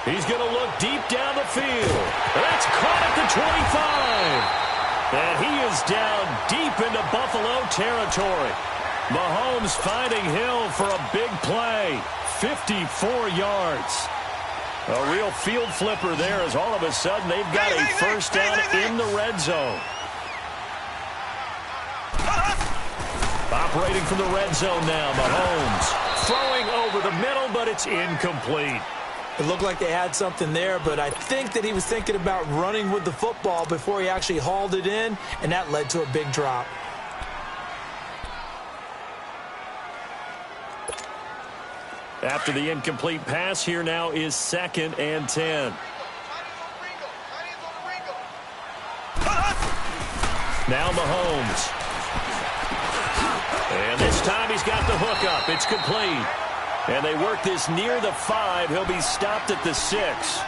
E: He's going to look deep down the field. That's caught at the 25. And he is down deep into Buffalo territory. Mahomes finding Hill for a big play. 54 yards. A real field flipper there as all of a sudden they've got a first down in the red zone. Operating from the red zone now, Mahomes. Throwing over the middle, but it's incomplete.
C: It looked like they had something there, but I think that he was thinking about running with the football before he actually hauled it in, and that led to a big drop.
E: After the incomplete pass, here now is 2nd and 10. Now Mahomes. And this time he's got the hook up. It's complete. And they work this near the 5. He'll be stopped at the 6.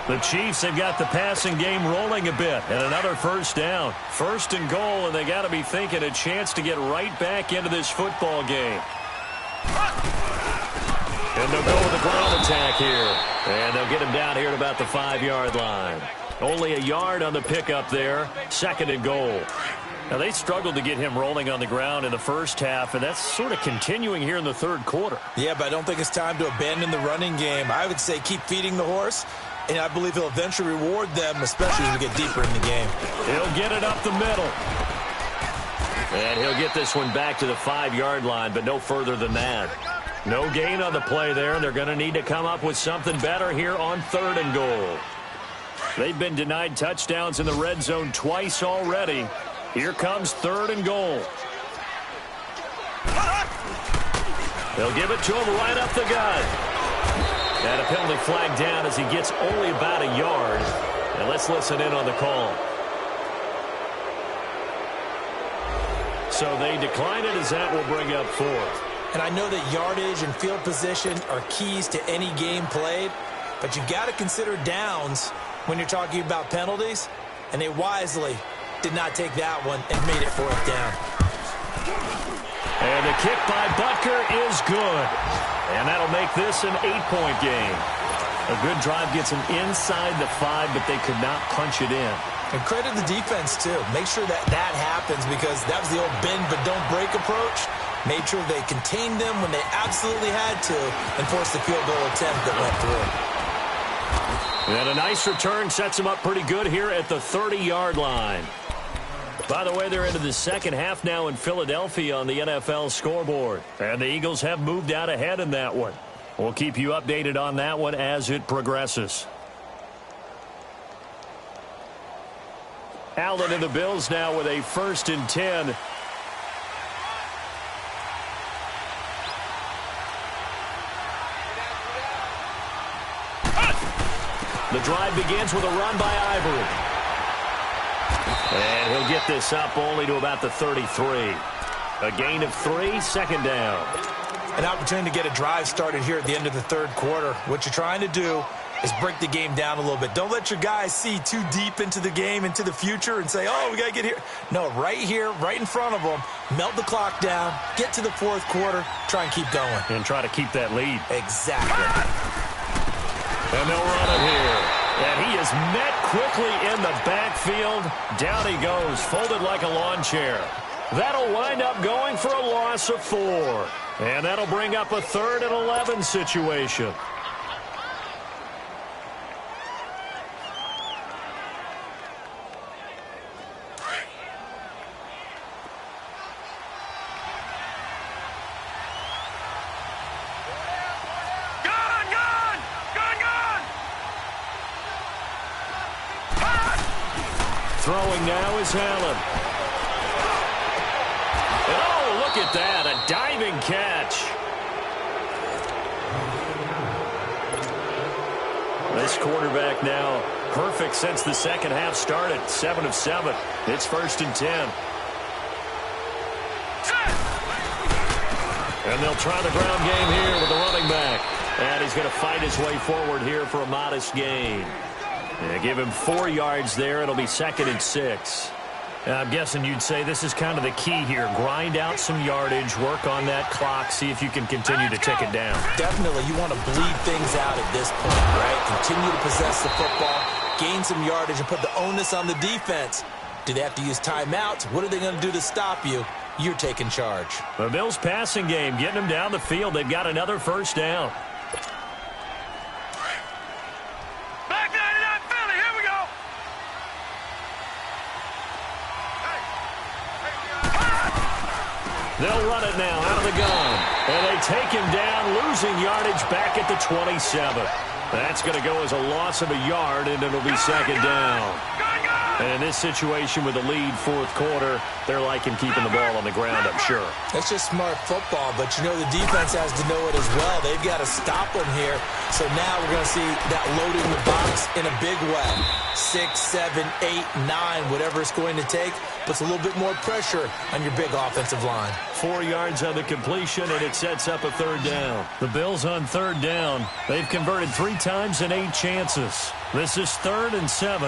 E: The Chiefs have got the passing game rolling a bit. And another first down. 1st and goal, and they got to be thinking a chance to get right back into this football game. And they'll go with the ground attack here. And they'll get him down here at about the 5-yard line. Only a yard on the pickup there. 2nd and goal. Now, they struggled to get him rolling on the ground in the first half, and that's sort of continuing here in the 3rd quarter.
C: Yeah, but I don't think it's time to abandon the running game. I would say keep feeding the horse and I believe he'll eventually reward them, especially as we get deeper in the game.
E: He'll get it up the middle. And he'll get this one back to the 5-yard line, but no further than that. No gain on the play there, and they're going to need to come up with something better here on 3rd and goal. They've been denied touchdowns in the red zone twice already. Here comes 3rd and goal. They'll give it to him right up the gut. And a penalty flag down as he gets only about a yard. And let's listen in on the call. So they decline it as that will bring up 4th.
C: And I know that yardage and field position are keys to any game played, but you got to consider downs when you're talking about penalties, and they wisely did not take that one and made it 4th down.
E: And the kick by Butker is good. And that'll make this an 8-point game. A good drive gets them inside the 5, but they could not punch it in.
C: And credit the defense, too. Make sure that happens, because that was the old bend but don't break approach. Made sure they contained them when they absolutely had to and forced the field goal attempt that went through.
E: And a nice return sets them up pretty good here at the 30-yard line. By the way, they're into the second half now in Philadelphia on the NFL scoreboard. And the Eagles have moved out ahead in that one. We'll keep you updated on that one as it progresses. Allen and the Bills now with a 1st and 10. The drive begins with a run by Ivory. And he'll get this up only to about the 33. A gain of 3, 2nd down.
C: An opportunity to get a drive started here at the end of the 3rd quarter. What you're trying to do is break the game down a little bit. Don't let your guys see too deep into the game, into the future, and say, oh, we got to get here. No, right here, right in front of them, melt the clock down, get to the 4th quarter, try and keep going.
E: And try to keep that lead.
C: Exactly.
E: And they'll run it here. And he is met quickly in the backfield. Down he goes, folded like a lawn chair. That'll wind up going for a loss of 4. And that'll bring up a 3rd and 11 situation. Throwing now is Allen. And oh, look at that, a diving catch. This quarterback now perfect since the second half started. 7 of 7. It's 1st and 10. And they'll try the ground game here with the running back. And he's going to fight his way forward here for a modest gain. Yeah, give him 4 yards there. It'll be 2nd and 6. I'm guessing you'd say this is kind of the key here. Grind out some yardage, work on that clock, see if you can continue to tick it down.
C: Definitely, you want to bleed things out at this point, right? Continue to possess the football, gain some yardage, and put the onus on the defense. Do they have to use timeouts? What are they going to do to stop you? You're taking charge.
E: The Bills' passing game, getting them down the field. They've got another 1st down. They'll run it now out of the gun. And they take him down, losing yardage back at the 27. That's going to go as a loss of a yard, and it'll be 2nd down. And in this situation with the lead 4th quarter, they're liking keeping the ball on the ground, I'm sure.
C: That's just smart football, but you know the defense has to know it as well. They've got to stop them here. So now we're going to see that loading the box in a big way. 6, 7, 8, 9, whatever it's going to take, puts a little bit more pressure on your big offensive line.
E: 4 yards on the completion, and it sets up a 3rd down. The Bills on 3rd down. They've converted 3 times in 8 chances. This is 3rd and 7.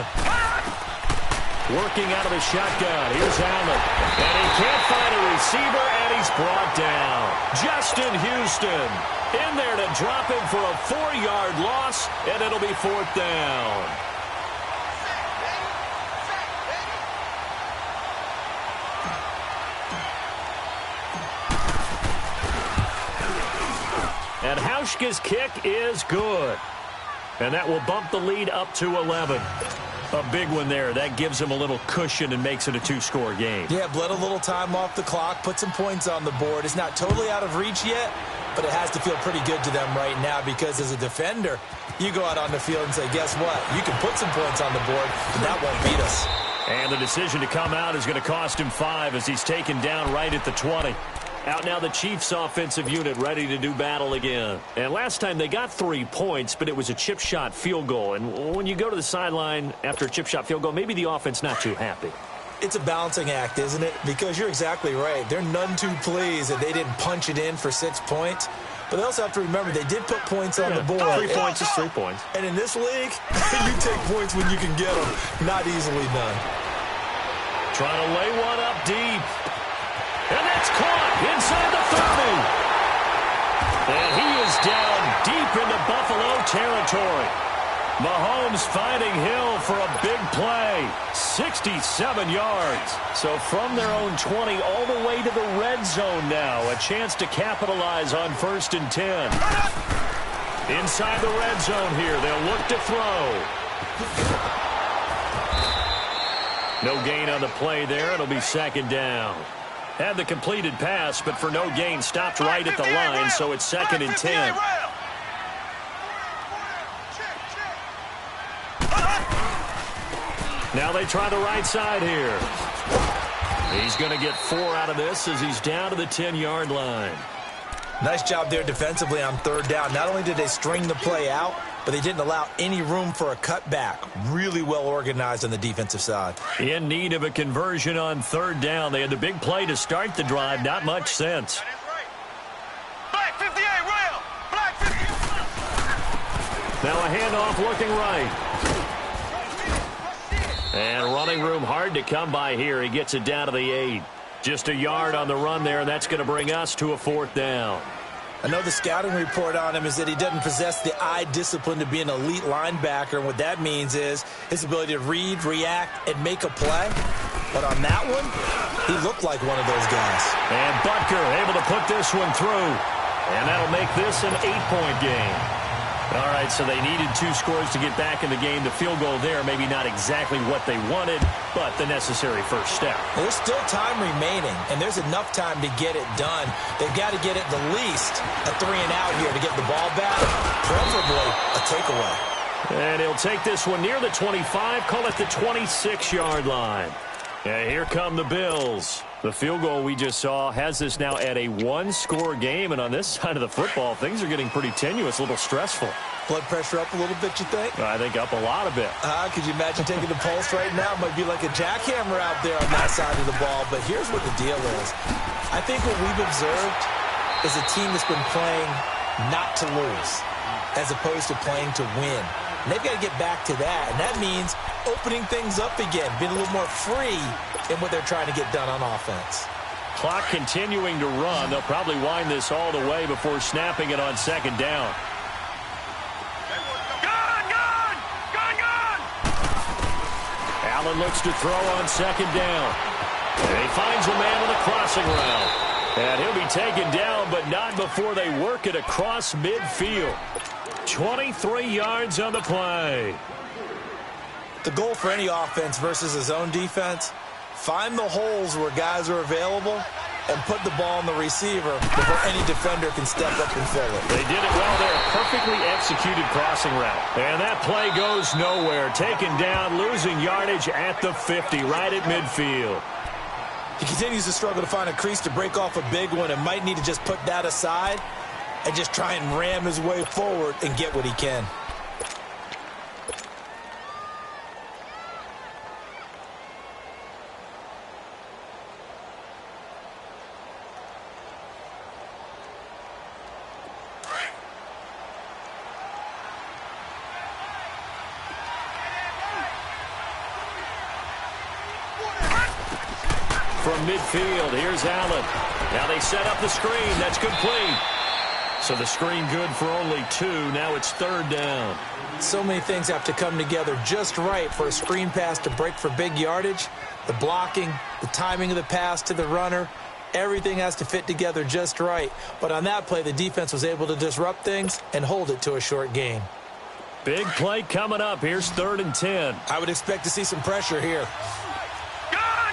E: Working out of the shotgun. Here's Allen. And he can't find a receiver, and he's brought down. Justin Houston in there to drop him for a 4-yard loss, and it'll be 4th down. And Hauschka's kick is good. And that will bump the lead up to 11. A big one there. That gives them a little cushion and makes it a two-score game.
C: Yeah, bled a little time off the clock, put some points on the board. It's not totally out of reach yet, but it has to feel pretty good to them right now because as a defender, you go out on the field and say, guess what? You can put some points on the board, but that won't beat us.
E: And the decision to come out is going to cost him 5 as he's taken down right at the 20. Out now the Chiefs offensive unit ready to do battle again. And last time they got 3 points, but it was a chip shot field goal. And when you go to the sideline after a chip shot field goal, maybe the offense not too happy.
C: It's a balancing act, isn't it? Because you're exactly right. They're none too pleased that they didn't punch it in for 6 points. But they also have to remember they did put points on the board.
E: 3 points is 3 points.
C: And in this league, you take points when you can get them. Not easily done.
E: Trying to lay one up deep. And that's caught inside the 30. And he is down deep into Buffalo territory. Mahomes fighting Hill for a big play. 67 yards. So from their own 20 all the way to the red zone now. A chance to capitalize on 1st and 10. Inside the red zone here. They'll look to throw. No gain on the play there. It'll be 2nd down. Had the completed pass, but for no gain, stopped right at the line, so it's 2nd and 10. Now they try the right side here. He's going to get 4 out of this as he's down to the 10-yard line.
C: Nice job there defensively on 3rd down. Not only did they string the play out, but they didn't allow any room for a cutback. Really well organized on the defensive side.
E: In need of a conversion on 3rd down. They had the big play to start the drive. Not much sense.
D: Black 58, rail. Black 58.
E: Now a handoff looking right. And running room hard to come by here. He gets it down to the 8. Just a yard on the run there, and that's going to bring us to a 4th down.
C: I know the scouting report on him is that he doesn't possess the eye discipline to be an elite linebacker. And what that means is his ability to read, react, and make a play. But on that one, he looked like one of those guys.
E: And Butker able to put this one through. And that'll make this an 8-point game. All right, so they needed 2 scores to get back in the game. The field goal there, maybe not exactly what they wanted, but the necessary first step.
C: There's still time remaining, and there's enough time to get it done. They've got to get at the least a 3-and-out here to get the ball back, preferably a takeaway.
E: And he'll take this one near the 25, call it the 26-yard line. And here come the Bills. The field goal we just saw has this now at a 1-score game, and on this side of the football, things are getting pretty tenuous, a little stressful.
C: Blood pressure up a little bit, you think?
E: I think up a lot of it.
C: Could you imagine taking the pulse right now? It might be like a jackhammer out there on that side of the ball, but here's what the deal is. I think what we've observed is a team that's been playing not to lose as opposed to playing to win. And they've got to get back to that, and that means opening things up again, being a little more free in what they're trying to get done on offense.
E: Clock continuing to run. They'll probably wind this all the way before snapping it on 2nd down. Allen looks to throw on 2nd down. And he finds a man on the crossing route. And he'll be taken down, but not before they work it across midfield. 23 yards on the play.
C: The goal for any offense versus his own defense, find the holes where guys are available and put the ball on the receiver before any defender can step up and fill it.
E: They did it well there. Perfectly executed crossing route. And that play goes nowhere. Taken down, losing yardage at the 50, right at midfield.
C: He continues to struggle to find a crease to break off a big one and might need to just put that aside and just try and ram his way forward and get what he can.
E: From midfield, here's Allen. Now they set up the screen. That's complete. So the screen good for only 2. Now it's 3rd down.
C: So many things have to come together just right for a screen pass to break for big yardage. The blocking, the timing of the pass to the runner, everything has to fit together just right. But on that play, the defense was able to disrupt things and hold it to a short gain.
E: Big play coming up. Here's 3rd and 10.
C: I would expect to see some pressure here.
D: Gone!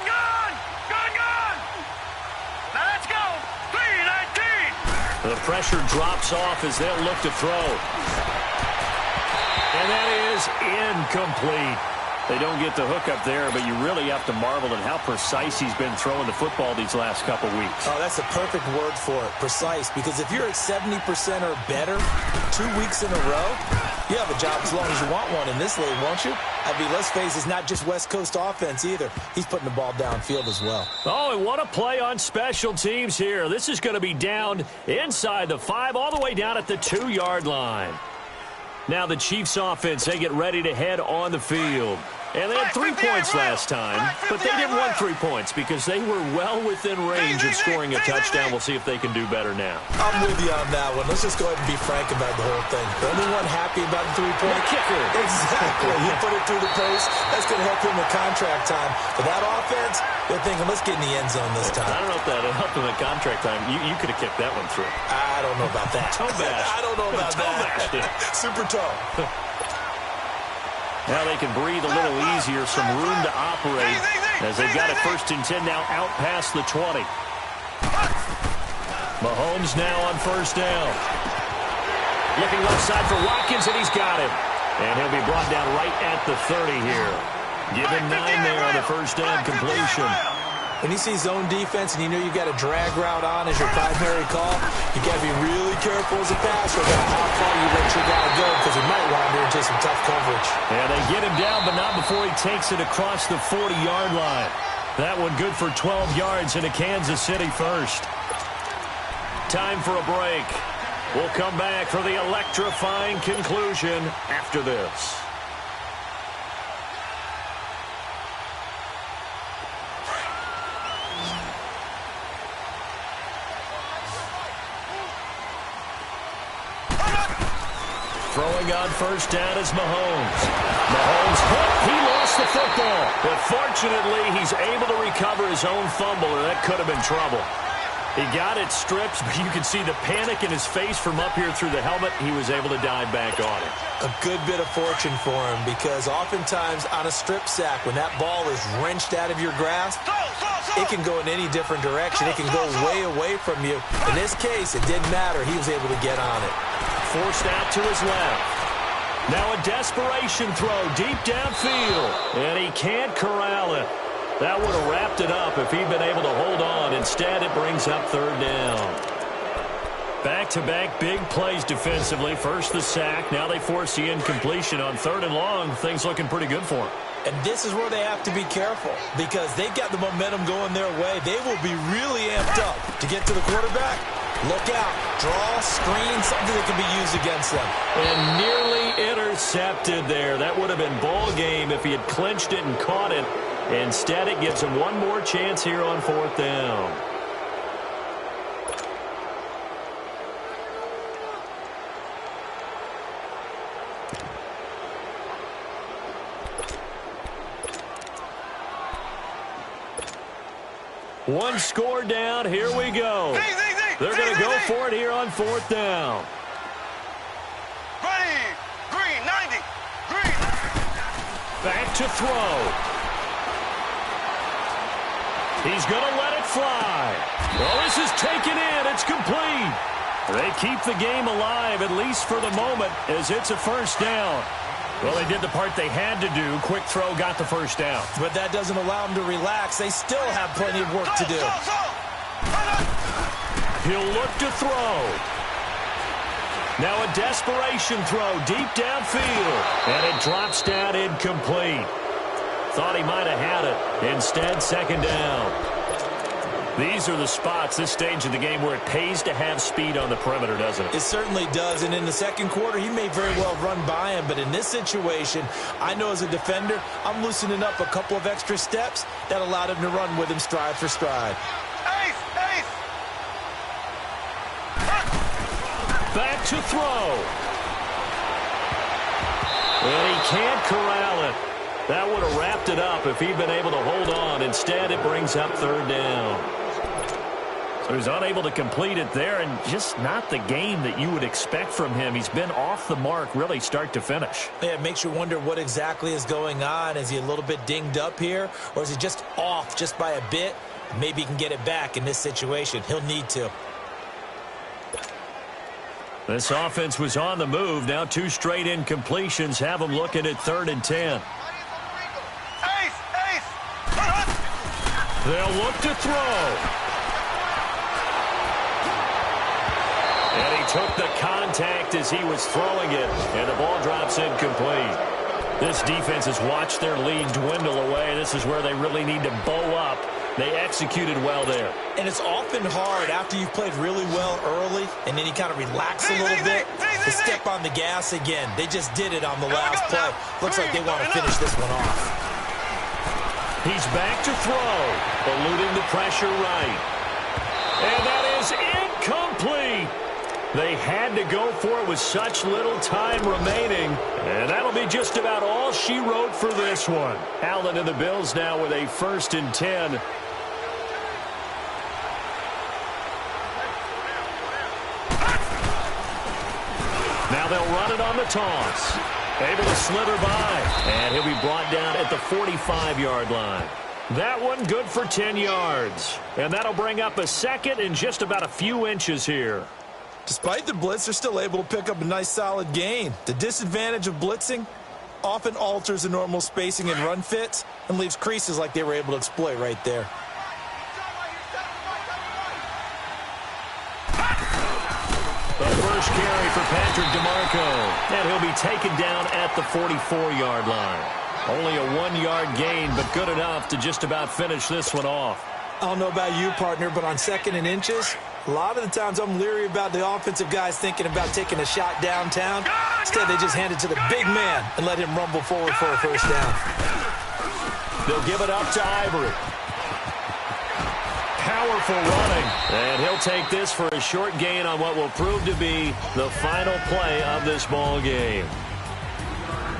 D: Now let's go! 3-19!
E: The pressure drops off as they'll look to throw. And that is incomplete. They don't get the hook up there, but you really have to marvel at how precise he's been throwing the football these last couple weeks.
C: Oh, that's the perfect word for it, precise. Because if you're at 70% or better 2 weeks in a row, you have a job as long as you want one in this league, won't you? I mean, let's face it, it's not just West Coast offense either. He's putting the ball downfield as well.
E: Oh, and what a play on special teams here. This is going to be down inside the 5, all the way down at the 2-yard line. Now the Chiefs offense, they get ready to head on the field. And they had 3 points last time, but they didn't want 3 points because they were well within range of scoring a touchdown. We'll see if they can do better now.
C: I'm with you on that one. Let's just go ahead and be frank about the whole thing. The only one happy about the 3-point
E: kicker.
C: Exactly. He put it through the post. That's going to help him with contract time. For that offense, they're thinking, let's get in the end zone this time.
E: I don't know if that helped him at contract time. You could have kicked that one through.
C: I don't know about that.
E: Toe bash.
C: I don't know about that. Super toe.
E: Now they can breathe a little easier, some room to operate as they've got it 1st and 10 now out past the 20. Mahomes now on 1st down. Looking left side for Watkins, and he's got him. And he'll be brought down right at the 30 here. Give him 9 there on the 1st down completion.
C: When you see zone defense and you know you've got a drag route on as your primary call, you got to be really careful as a passer about how far you let your guy go because he might wander into some tough coverage.
E: Yeah, they get him down, but not before he takes it across the 40-yard line. That one good for 12 yards into Kansas City 1st. Time for a break. We'll come back for the electrifying conclusion after this. Throwing on 1st down is Mahomes. Mahomes hit. He lost the football. But fortunately, he's able to recover his own fumble, or that could have been trouble. He got it stripped, but you can see the panic in his face from up here through the helmet. He was able to dive back on it.
C: A good bit of fortune for him because oftentimes on a strip sack, when that ball is wrenched out of your grasp, it can go in any different direction. It can go way away from you. In this case, it didn't matter. He was able to get on it.
E: Forced out to his left. Now a desperation throw deep downfield. And he can't corral it. That would have wrapped it up if he'd been able to hold on. Instead, it brings up 3rd down. Back-to-back big plays defensively. First the sack. Now they force the incompletion on 3rd and long. Things looking pretty good for him.
C: And this is where they have to be careful because they've got the momentum going their way. They will be really amped up to get to the quarterback. Look out. Draw, screen, something that can be used against them.
E: And nearly intercepted there. That would have been ball game if he had clinched it and caught it. Instead, it gives him one more chance here on 4th down. One score down. Here we go. They're going to go for it here on 4th down.
D: Ready, green, 90, green.
E: Back to throw. He's going to let it fly. Well, this is taken in. It's complete. They keep the game alive, at least for the moment, as it's a 1st down. Well, they did the part they had to do. Quick throw got the 1st down.
C: But that doesn't allow them to relax. They still have plenty of work to do.
E: He'll look to throw. Now a desperation throw deep downfield. And it drops down incomplete. Thought he might have had it. Instead, 2nd down. These are the spots, this stage of the game, where it pays to have speed on the perimeter, doesn't it?
C: It certainly does. And in the 2nd quarter, he may very well run by him. But in this situation, I know as a defender, I'm loosening up a couple of extra steps that allowed him to run with him stride for stride.
E: Back to throw. And he can't corral it. That would have wrapped it up if he'd been able to hold on. Instead, it brings up 3rd down. So he's unable to complete it there, and just not the game that you would expect from him. He's been off the mark really start to finish.
C: Yeah, it makes you wonder what exactly is going on. Is he a little bit dinged up here, or is he just off just by a bit? Maybe he can get it back in this situation. He'll need to.
E: This offense was on the move. Now 2 straight incompletions have them looking at 3rd and 10. They'll look to throw. And he took the contact as he was throwing it, and the ball drops incomplete. This defense has watched their lead dwindle away. This is where they really need to bow up. They executed well there.
C: And it's often hard after you've played really well early and then you kind of relax a little bit to step on the gas again. They just did it on the last play. Looks like they want to finish this one off.
E: He's back to throw, eluding the pressure right. And that is incomplete. They had to go for it with such little time remaining. And that'll be just about all she wrote for this one. Allen and the Bills now with a 1st and 10. Now they'll run it on the toss. Able to slither by. And he'll be brought down at the 45-yard line. That one good for 10 yards. And that'll bring up a 2nd and just about a few inches here.
C: Despite the blitz, they're still able to pick up a nice solid gain. The disadvantage of blitzing often alters the normal spacing and run fits and leaves creases like they were able to exploit right there.
E: The first carry for Patrick DeMarco. And he'll be taken down at the 44-yard line. Only a 1-yard gain, but good enough to just about finish this one off.
C: I don't know about you, partner, but on 2nd and inches, a lot of the times I'm leery about the offensive guys thinking about taking a shot downtown. Instead, they just hand it to the big man and let him rumble forward for a first down.
E: They'll give it up to Ivory. Powerful running. And he'll take this for a short gain on what will prove to be the final play of this ball game.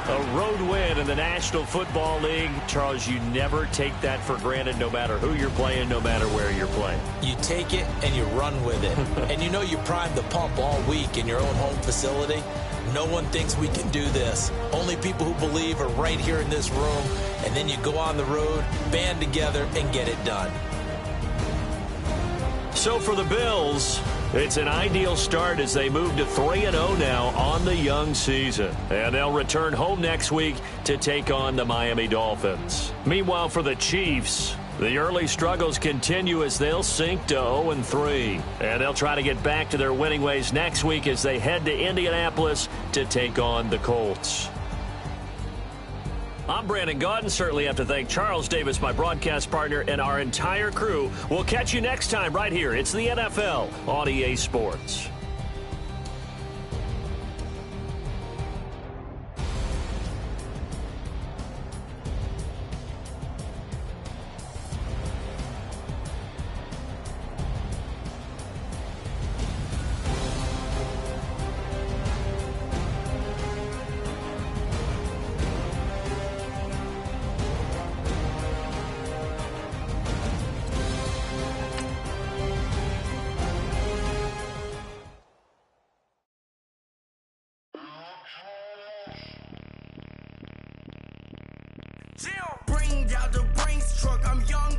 E: A road win in the National Football League. Charles, you never take that for granted no matter who you're playing, no matter where you're playing.
C: You take it and you run with it. And you know you primed the pump all week in your own home facility. No one thinks we can do this. Only people who believe are right here in this room. And then you go on the road, band together, and get it done.
E: So for the Bills, it's an ideal start as they move to 3-0 now on the young season. And they'll return home next week to take on the Miami Dolphins. Meanwhile, for the Chiefs, the early struggles continue as they'll sink to 0-3. And they'll try to get back to their winning ways next week as they head to Indianapolis to take on the Colts. I'm Brandon Gaudin. Certainly have to thank Charles Davis, my broadcast partner, and our entire crew. We'll catch you next time right here. It's the NFL on EA Sports.
F: Bring out the Brinks truck, I'm young